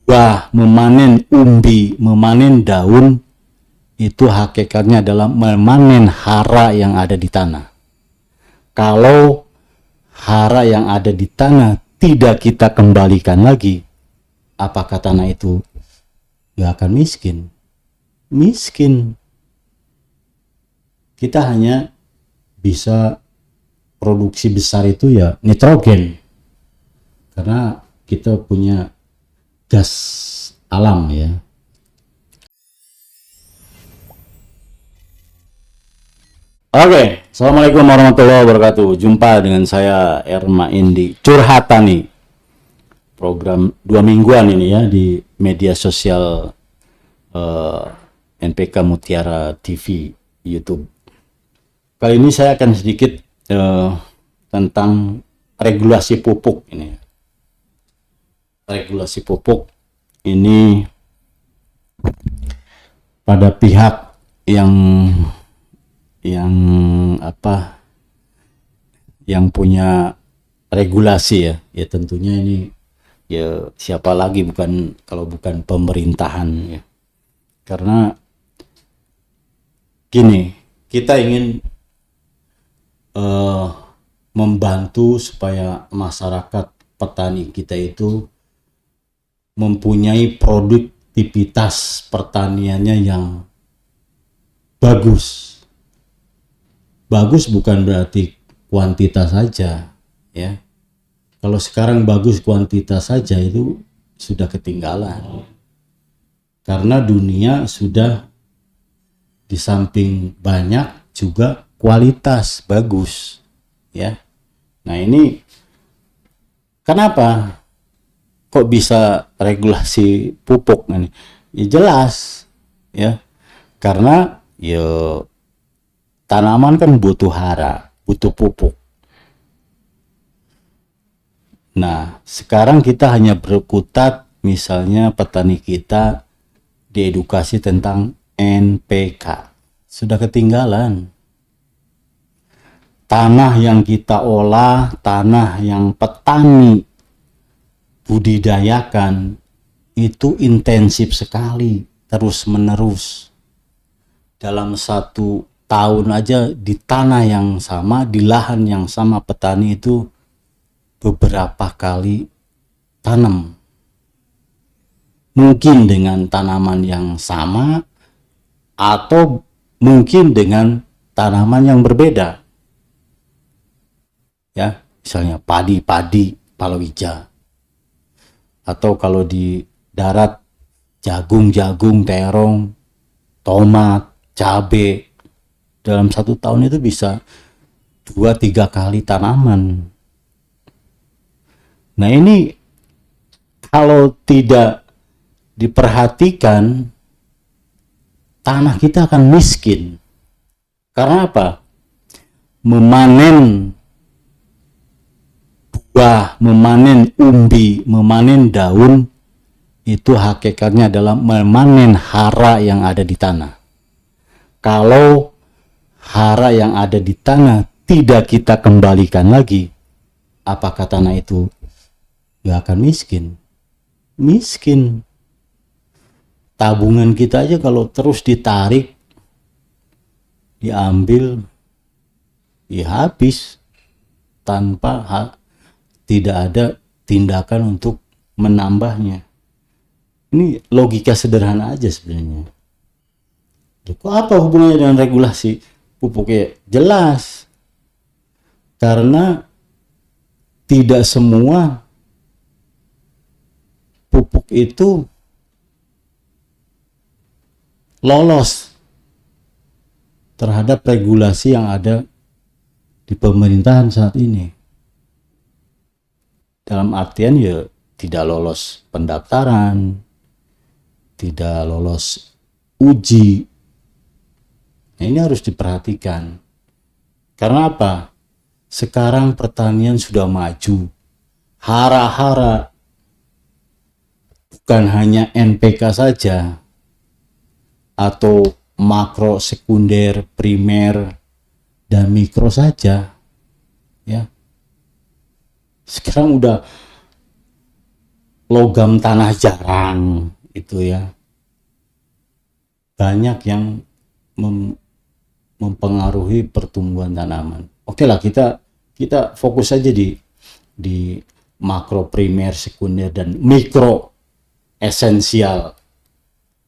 buah, memanen umbi, memanen daun, itu hakikatnya adalah memanen hara yang ada di tanah. Kalau hara yang ada di tanah tidak kita kembalikan lagi, apakah tanah itu gak akan miskin? Miskin. Kita hanya bisa produksi besar itu ya nitrogen, karena kita punya gas alam ya. Oke, assalamualaikum warahmatullahi wabarakatuh. Jumpa dengan saya Erma Indi Curhatan nih. Program 2 mingguan ini ya di media sosial NPK Mutiara TV YouTube. Kali ini saya akan sedikit tentang regulasi pupuk ini. Regulasi pupuk ini pada pihak yang punya regulasi ya tentunya ini ya siapa lagi kalau bukan pemerintahan ya. Karena gini, kita ingin membantu supaya masyarakat petani kita itu mempunyai produktivitas pertaniannya yang bagus. Bagus bukan berarti kuantitas saja ya. Kalau sekarang bagus kuantitas saja itu sudah ketinggalan. Karena dunia sudah di samping banyak juga kualitas bagus ya. Nah, ini kenapa kok bisa regulasi pupuk ini? Ya jelas ya. Karena ya tanaman kan butuh hara, butuh pupuk. Nah, sekarang kita hanya berkutat misalnya petani kita diedukasi tentang NPK. Sudah ketinggalan. Tanah yang kita olah, tanah yang petani budidayakan itu intensif sekali, terus menerus. Dalam 1 tahun aja di tanah yang sama, di lahan yang sama, petani itu beberapa kali tanam. Mungkin dengan tanaman yang sama atau mungkin dengan tanaman yang berbeda. Ya, misalnya padi, palawija. Atau kalau di darat jagung, terong, tomat, cabai. Dalam 1 tahun itu bisa 2-3 kali tanaman. Nah, ini kalau tidak diperhatikan, tanah kita akan miskin. Karena apa? Memanen buah, memanen umbi, memanen daun, itu hakikatnya adalah memanen hara yang ada di tanah. Kalau hara yang ada di tanah tidak kita kembalikan lagi, apakah tanah itu gak akan miskin? Miskin. Tabungan kita aja kalau terus ditarik, diambil, ya habis tanpa tidak ada tindakan untuk menambahnya. Ini logika sederhana aja sebenarnya. Kok apa hubungannya dengan regulasi pupuknya? Jelas. Karena tidak semua pupuk itu lolos terhadap regulasi yang ada di pemerintahan saat ini. Dalam artian ya tidak lolos pendaftaran, tidak lolos uji. Nah, ini harus diperhatikan. Karena apa? Sekarang pertanian sudah maju. Hara-hara bukan hanya NPK saja atau makro, sekunder, primer, dan mikro saja ya. Sekarang udah logam tanah jarang itu ya, banyak yang mempengaruhi pertumbuhan tanaman. Oke lah, kita fokus aja di makro, primer, sekunder, dan mikro esensial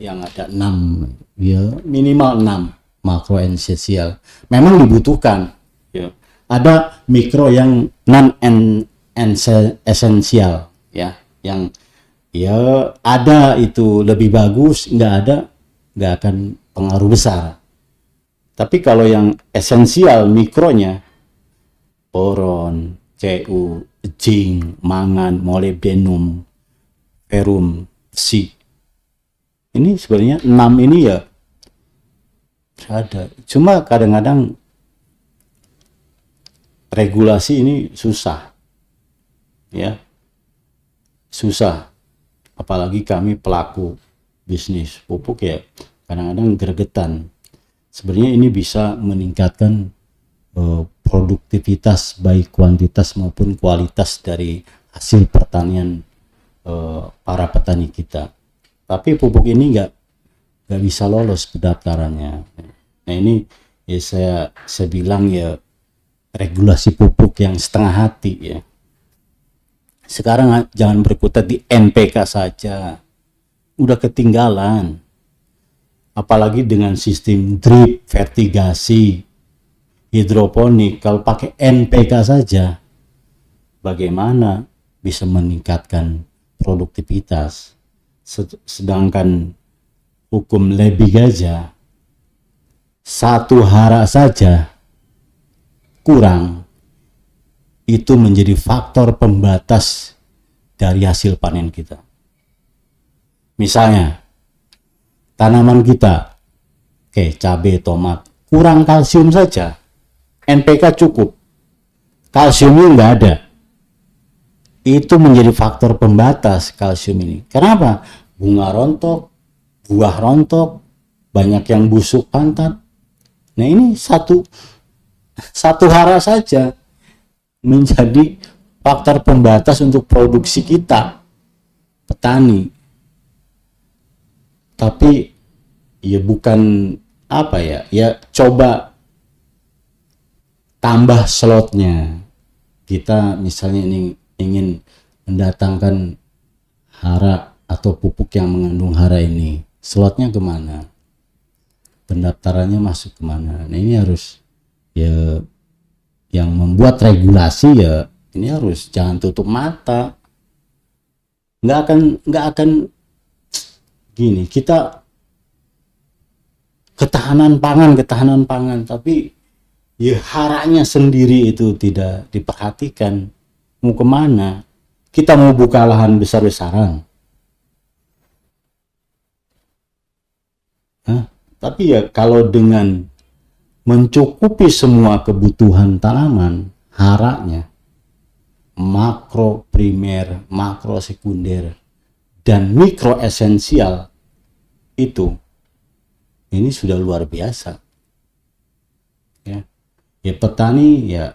yang ada 6 ya, minimal 6 makro esensial memang dibutuhkan ya. Ada mikro yang non esensial ya, yang ya ada itu lebih bagus, nggak akan pengaruh besar. Tapi kalau yang esensial mikronya, boron, Cu, zinc, mangan, molybdenum, ferrum, besi, ini sebenarnya 6 ini ya ada. Cuma kadang-kadang regulasi ini susah ya, susah. Apalagi kami pelaku bisnis pupuk ya, kadang-kadang gregetan. Sebenarnya ini bisa meningkatkan produktivitas baik kuantitas maupun kualitas dari hasil pertanian para petani kita. Tapi pupuk ini nggak bisa lolos pendaftarannya. Nah ini ya saya bilang ya, regulasi pupuk yang setengah hati ya. Sekarang jangan berkutat di NPK saja, udah ketinggalan. Apalagi dengan sistem drip, vertigasi, hidroponik, kalau pakai NPK saja, bagaimana bisa meningkatkan produktivitas? Sedangkan hukum Lebig aja, 1 hara saja kurang, itu menjadi faktor pembatas dari hasil panen kita. Misalnya, tanaman kita, cabai, tomat, kurang kalsium saja, NPK cukup, kalsiumnya nggak ada. Itu menjadi faktor pembatas kalsium ini. Kenapa? Bunga rontok, buah rontok, banyak yang busuk pantat. Nah ini satu hara saja menjadi faktor pembatas untuk produksi kita, petani. Tapi ya bukan apa ya, ya coba tambah slotnya. Kita misalnya ini ingin mendatangkan hara atau pupuk yang mengandung hara ini, slotnya kemana? Pendaftarannya masuk kemana? Nah ini harus ya, yang membuat regulasi ya ini harus jangan tutup mata. Nggak akan gini, kita ketahanan pangan, tapi ya haranya sendiri itu tidak diperhatikan. Mau kemana? Kita mau buka lahan besar-besaran. Tapi ya kalau dengan mencukupi semua kebutuhan tanaman, haranya, makro primer, makro sekunder, dan mikro esensial itu, ini sudah luar biasa. Ya petani ya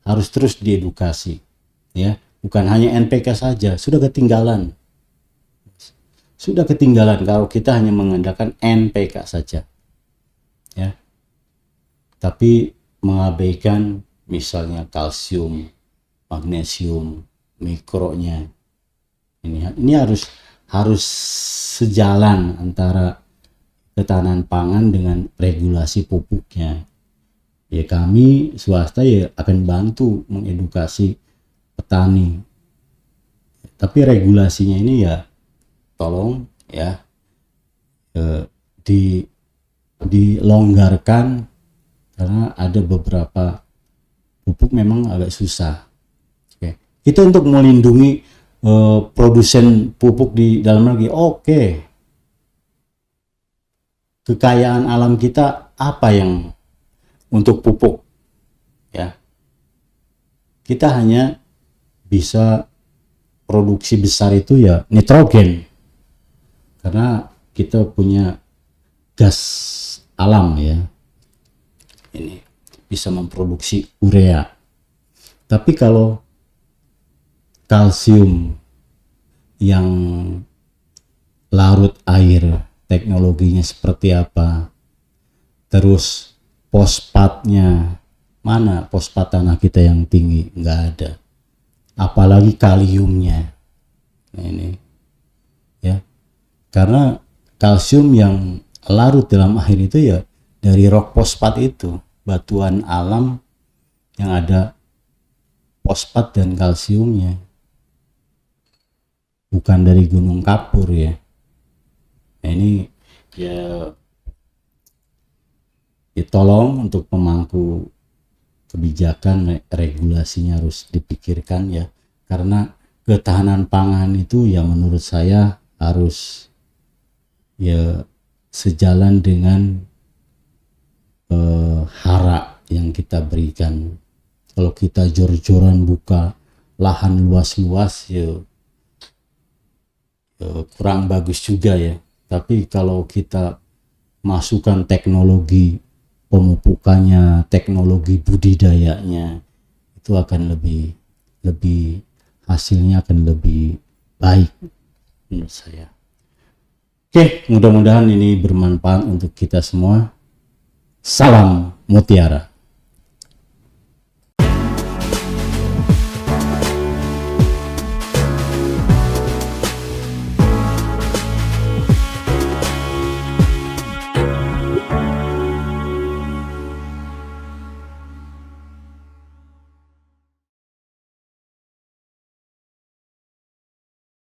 harus terus diedukasi. Ya, bukan hanya NPK saja, sudah ketinggalan kalau kita hanya mengandalkan NPK saja ya, tapi mengabaikan misalnya kalsium, magnesium, mikronya. Ini harus sejalan antara ketahanan pangan dengan regulasi pupuknya. Ya kami swasta ya akan bantu mengedukasi petani. Tapi regulasinya ini ya tolong ya dilonggarkan, karena ada beberapa pupuk memang agak susah. Itu untuk melindungi produsen pupuk di dalam negeri. Kekayaan alam kita apa yang untuk pupuk ya, kita hanya bisa produksi besar itu ya nitrogen, karena kita punya gas alam ya, ini bisa memproduksi urea. Tapi kalau kalsium yang larut air teknologinya seperti apa, terus fosfatnya mana, fosfat tanah kita yang tinggi, nggak ada, apalagi kaliumnya. Nah, ini ya, karena kalsium yang larut dalam air itu ya dari rock fosfat itu, batuan alam yang ada fosfat dan kalsiumnya, bukan dari gunung kapur ya. Nah, ini ya, tolong untuk pemangku kebijakan regulasinya harus dipikirkan ya, karena ketahanan pangan itu ya menurut saya harus ya sejalan dengan hara yang kita berikan. Kalau kita jor-joran buka lahan luas-luas ya kurang bagus juga ya. Tapi kalau kita masukkan teknologi pemupukannya, teknologi budidayanya, itu akan lebih hasilnya akan lebih baik menurut saya. Oke, mudah-mudahan ini bermanfaat untuk kita semua. Salam Mutiara.